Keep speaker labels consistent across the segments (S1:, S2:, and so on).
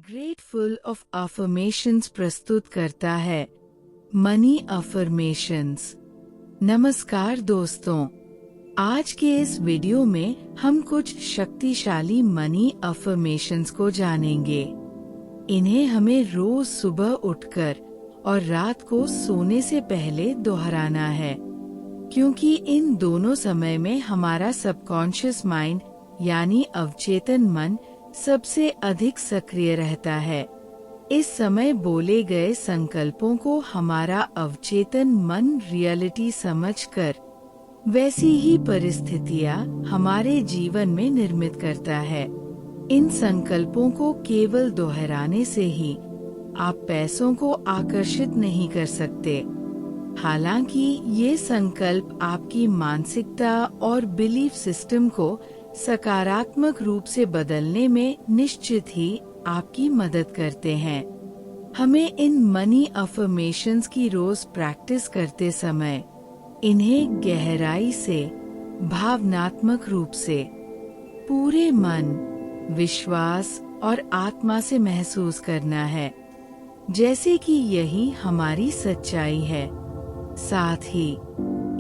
S1: Grateful of affirmations प्रस्तुत करता है मनी अफर्मेशंस। नमस्कार दोस्तों, आज के इस वीडियो में हम कुछ शक्तिशाली मनी अफर्मेशंस को जानेंगे। इन्हें हमें रोज सुबह उठकर और रात को सोने से पहले दोहराना है, क्योंकि इन दोनों समय में हमारा सबकॉन्शियस माइंड यानी अवचेतन मन सबसे अधिक सक्रिय रहता है। इस समय बोले गए संकल्पों को हमारा अवचेतन मन रियलिटी समझकर वैसी ही परिस्थितियां हमारे जीवन में निर्मित करता है। इन संकल्पों को केवल दोहराने से ही आप पैसों को आकर्षित नहीं कर सकते। हालांकि ये संकल्प आपकी मानसिकता और बिलीफ सिस्टम को सकारात्मक रूप से बदलने में निश्चित ही आपकी मदद करते हैं। हमें इन मनी अफर्मेशंस की रोज प्रैक्टिस करते समय इन्हें गहराई से, भावनात्मक रूप से, पूरे मन, विश्वास और आत्मा से महसूस करना है, जैसे कि यही हमारी सच्चाई है। साथ ही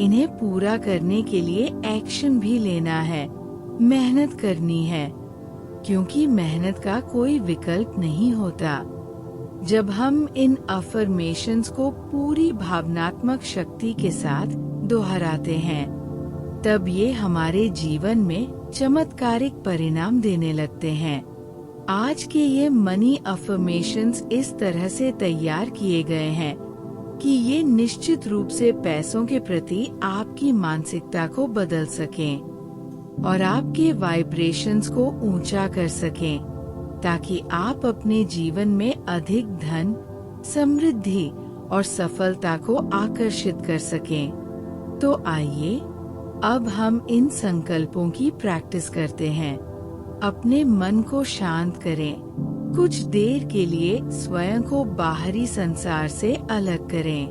S1: इन्हें पूरा करने के लिए एक्शन भी लेना है, मेहनत करनी है, क्योंकि मेहनत का कोई विकल्प नहीं होता। जब हम इन अफर्मेशंस को पूरी भावनात्मक शक्ति के साथ दोहराते हैं, तब ये हमारे जीवन में चमत्कारिक परिणाम देने लगते हैं। आज के ये मनी अफर्मेशंस इस तरह से तैयार किए गए हैं कि ये निश्चित रूप से पैसों के प्रति आपकी मानसिकता को बदल सकें और आपके वाइब्रेशंस को ऊंचा कर सकें, ताकि आप अपने जीवन में अधिक धन, समृद्धि और सफलता को आकर्षित कर सकें। तो आइए अब हम इन संकल्पों की प्रैक्टिस करते हैं। अपने मन को शांत करें। कुछ देर के लिए स्वयं को बाहरी संसार से अलग करें।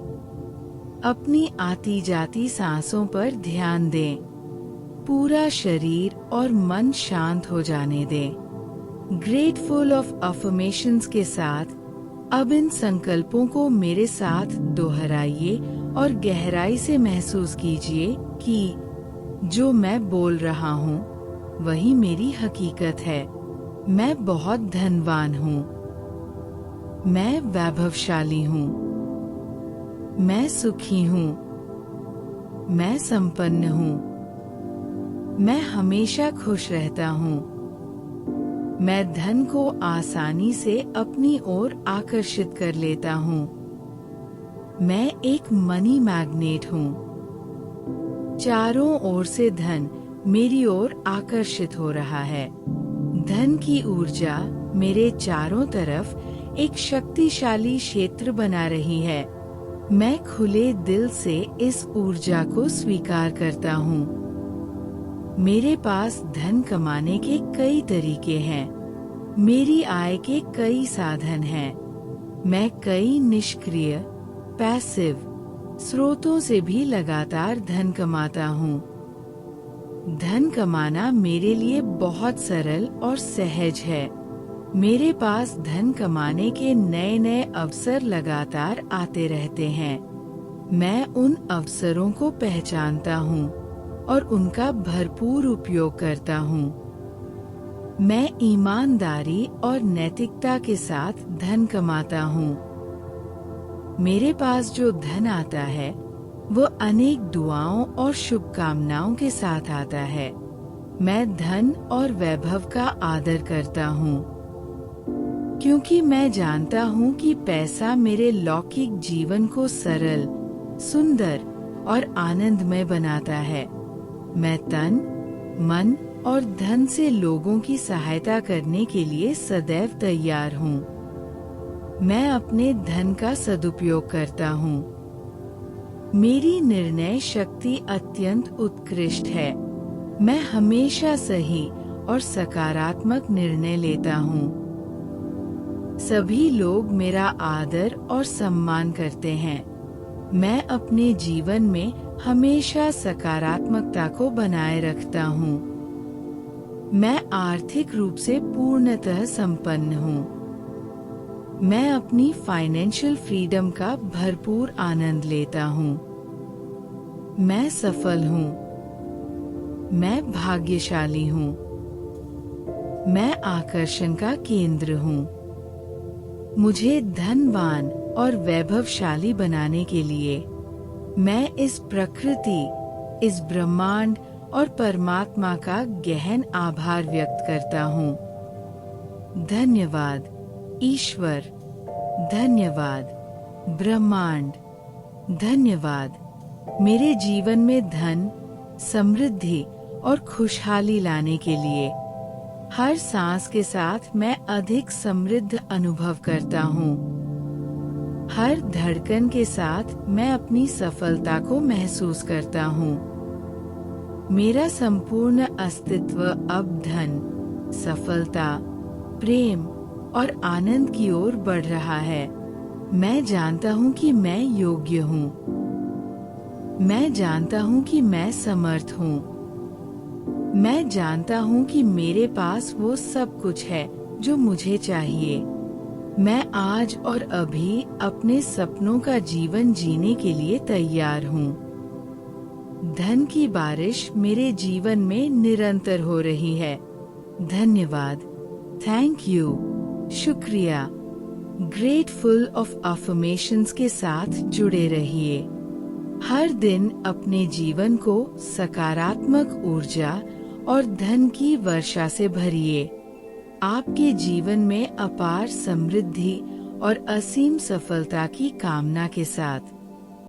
S1: अपनी आती जाती सांसों पर ध्यान दें। पूरा शरीर और मन शांत हो जाने दें। ग्रेटफुल ऑफ अफर्मेशंस के साथ अब इन संकल्पों को मेरे साथ दोहराइए और गहराई से महसूस कीजिए कि जो मैं बोल रहा हूँ वही मेरी हकीकत है। मैं बहुत धनवान हूँ। मैं वैभवशाली हूँ। मैं सुखी हूँ। मैं संपन्न हूँ। मैं हमेशा खुश रहता हूँ। मैं धन को आसानी से अपनी ओर आकर्षित कर लेता हूँ। मैं एक मनी मैग्नेट हूँ। चारों ओर से धन मेरी ओर आकर्षित हो रहा है। धन की ऊर्जा मेरे चारों तरफ एक शक्तिशाली क्षेत्र बना रही है। मैं खुले दिल से इस ऊर्जा को स्वीकार करता हूँ। मेरे पास धन कमाने के कई तरीके हैं। मेरी आय के कई साधन हैं। मैं कई निष्क्रिय, पैसिव स्रोतों से भी लगातार धन कमाता हूँ। धन कमाना मेरे लिए बहुत सरल और सहज है। मेरे पास धन कमाने के नए नए अवसर लगातार आते रहते हैं। मैं उन अवसरों को पहचानता हूँ और उनका भरपूर उपयोग करता हूँ। मैं ईमानदारी और नैतिकता के साथ धन कमाता हूँ। मेरे पास जो धन आता है वो अनेक दुआओं और शुभकामनाओं के साथ आता है। मैं धन और वैभव का आदर करता हूँ, क्योंकि मैं जानता हूँ कि पैसा मेरे लौकिक जीवन को सरल, सुंदर और आनंदमय बनाता है। मैं तन, मन और धन से लोगों की सहायता करने के लिए सदैव तैयार हूँ। मैं अपने धन का सदुपयोग करता हूँ। मेरी निर्णय शक्ति अत्यंत उत्कृष्ट है। मैं हमेशा सही और सकारात्मक निर्णय लेता हूँ। सभी लोग मेरा आदर और सम्मान करते हैं। मैं अपने जीवन में हमेशा सकारात्मकता को बनाए रखता हूँ। मैं आर्थिक रूप से पूर्णतः संपन्न हूँ। मैं अपनी फाइनेंशियल फ्रीडम का भरपूर आनंद लेता हूँ। मैं सफल हूँ। मैं भाग्यशाली हूँ। मैं आकर्षण का केंद्र हूँ। मुझे धनवान और वैभवशाली बनाने के लिए मैं इस प्रकृति, इस ब्रह्मांड और परमात्मा का गहन आभार व्यक्त करता हूँ। धन्यवाद ईश्वर, धन्यवाद ब्रह्मांड, धन्यवाद मेरे जीवन में धन, समृद्धि और खुशहाली लाने के लिए। हर सांस के साथ मैं अधिक समृद्ध अनुभव करता हूँ। हर धड़कन के साथ मैं अपनी सफलता को महसूस करता हूँ। मेरा संपूर्ण अस्तित्व अब धन, सफलता, प्रेम और आनंद की ओर बढ़ रहा है। मैं जानता हूँ कि मैं योग्य हूँ। मैं जानता हूँ कि मैं समर्थ हूँ। मैं जानता हूँ कि मेरे पास वो सब कुछ है जो मुझे चाहिए। मैं आज और अभी अपने सपनों का जीवन जीने के लिए तैयार हूँ। धन की बारिश मेरे जीवन में निरंतर हो रही है। धन्यवाद, थैंक यू, शुक्रिया। ग्रेटफुल ऑफ अफर्मेशंस के साथ जुड़े रहिए। हर दिन अपने जीवन को सकारात्मक ऊर्जा और धन की वर्षा से भरिए। आपके जीवन में अपार समृद्धि और असीम सफलता की कामना के साथ।